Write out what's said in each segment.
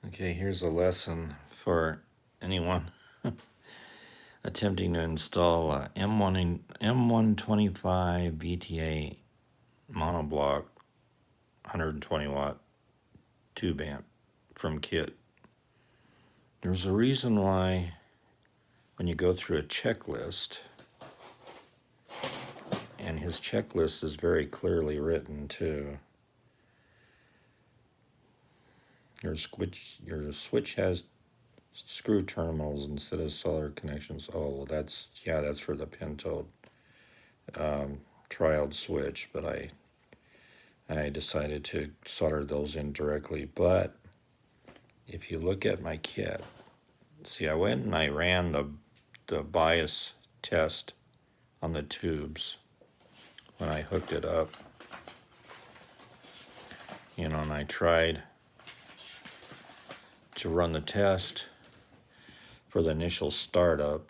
Okay, here's a lesson for anyone attempting to install a M125 VTA monoblock 120 watt tube amp from kit. There's a reason why when you go through a checklist, and his checklist is very clearly written too. Your switch has screw terminals instead of solder connections. Oh, well, that's for the Pinto trialed switch, but I decided to solder those in directly. But if you look at my kit, see, I went and I ran the bias test on the tubes when I hooked it up, and I tried to run the test for the initial startup,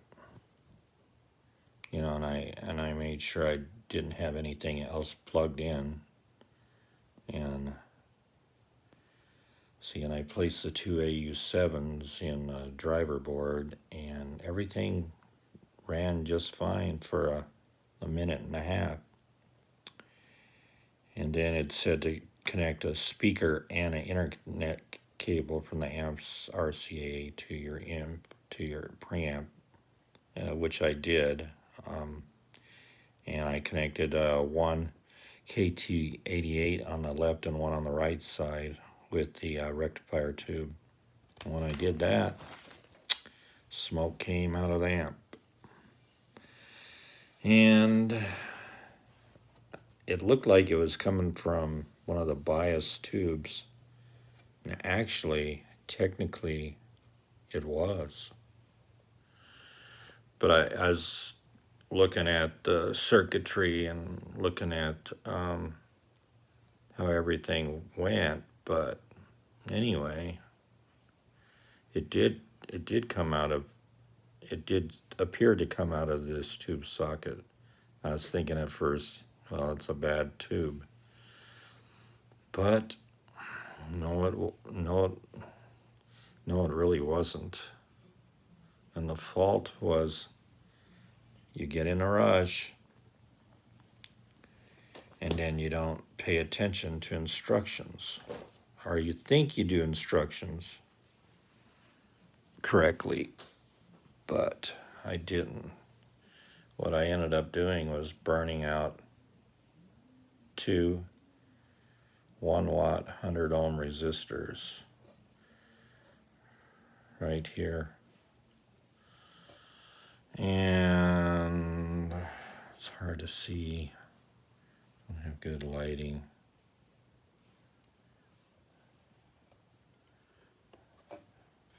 and I made sure I didn't have anything else plugged in, and see, and I placed the two AU7s in the driver board, and everything ran just fine for a minute and a half. And then it said to connect a speaker and an internet cable from the amp's RCA to your preamp, which I did. And I connected one KT88 on the left and one on the right side with the rectifier tube. And when I did that, smoke came out of the amp. And it looked like it was coming from one of the bias tubes. And actually, technically, it was. But I was looking at the circuitry and looking at how everything went. But anyway, it did appear to come out of this tube socket. I was thinking at first, well, it's a bad tube. But no, it really wasn't. And the fault was, you get in a rush and then you don't pay attention to instructions, or you think you do instructions correctly, but I didn't. What I ended up doing was burning out two 1 watt 100 ohm resistors right here. And it's hard to see. I don't have good lighting.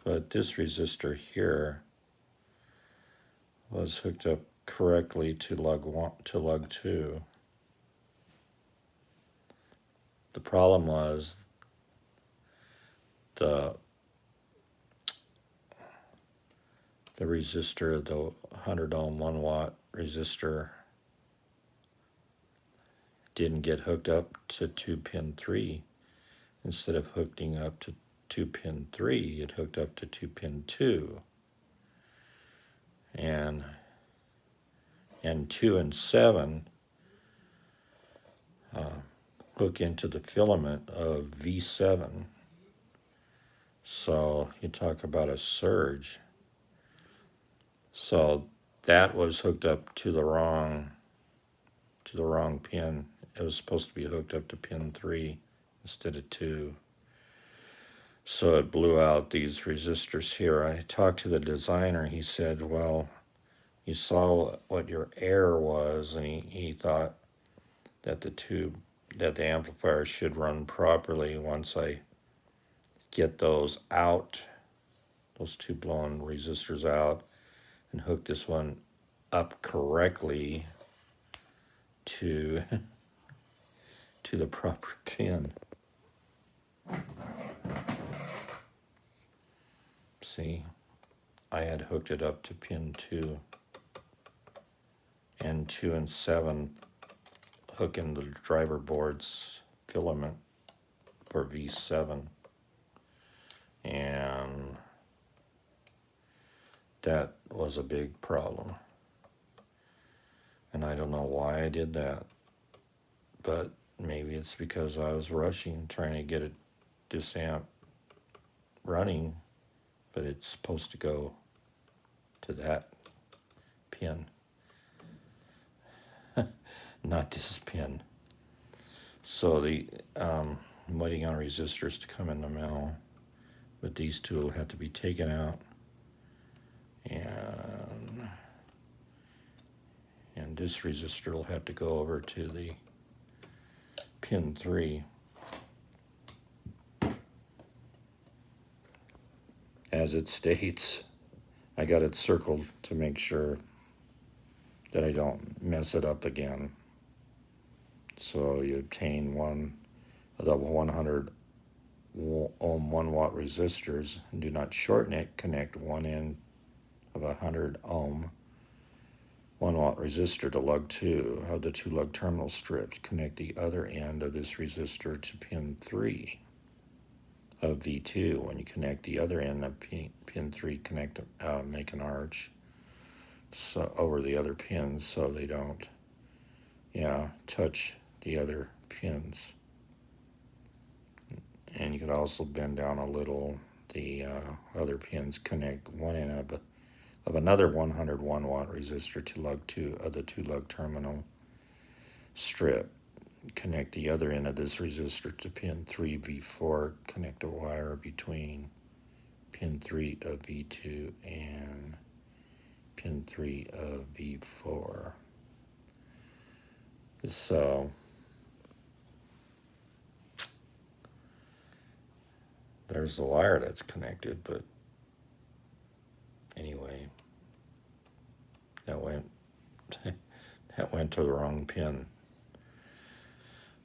But this resistor here was hooked up correctly to lug 2. The problem was the resistor, the 100 ohm 1 watt resistor, didn't get hooked up to 2-pin 3. Instead of hooking up to 2-pin 3, it hooked up to 2-pin 2. And 2 and 7 hook into the filament of V7. So you talk about a surge. So that was hooked up to the wrong pin. It was supposed to be hooked up to pin 3 instead of 2. So it blew out these resistors here. I talked to the designer. He said, well, you saw what your error was, and he thought that the amplifier should run properly once I get those out, those two blown resistors out, and hook this one up correctly to the proper pin. See, I had hooked it up to pin 2, and 2 and 7 hook in the driver board's filament for V7. And that was a big problem. And I don't know why I did that, but maybe it's because I was rushing, trying to get this amp running, but it's supposed to go to that pin, not this pin. So I'm waiting on resistors to come in the middle, but these two will have to be taken out, and this resistor will have to go over to the pin 3. As it states, I got it circled to make sure that I don't mess it up again. So you obtain one of the 100 ohm 1 watt resistors and do not shorten it. Connect one end of a 100 ohm 1 watt resistor to lug 2 of the 2 lug terminal strips. Connect the other end of this resistor to pin 3 of V2. When you connect the other end of pin 3, make an arch over the other pins so they don't touch the other pins. And you could also bend down a little the other pins. Connect one end of another 101 watt resistor to lug 2 of the 2 lug terminal strip. Connect the other end of this resistor to pin 3 V4. Connect a wire between pin 3 of V2 and pin 3 of V4. So there's the wire that's connected, but anyway, that went to the wrong pin.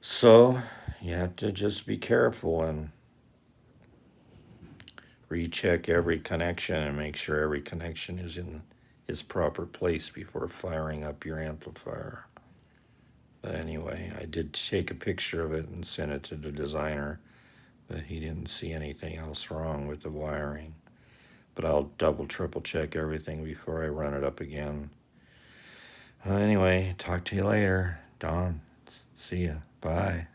So you have to just be careful and recheck every connection and make sure every connection is in its proper place before firing up your amplifier. But anyway, I did take a picture of it and send it to the designer, but he didn't see anything else wrong with the wiring. But I'll double, triple check everything before I run it up again. Anyway, talk to you later. Don, see ya. Bye.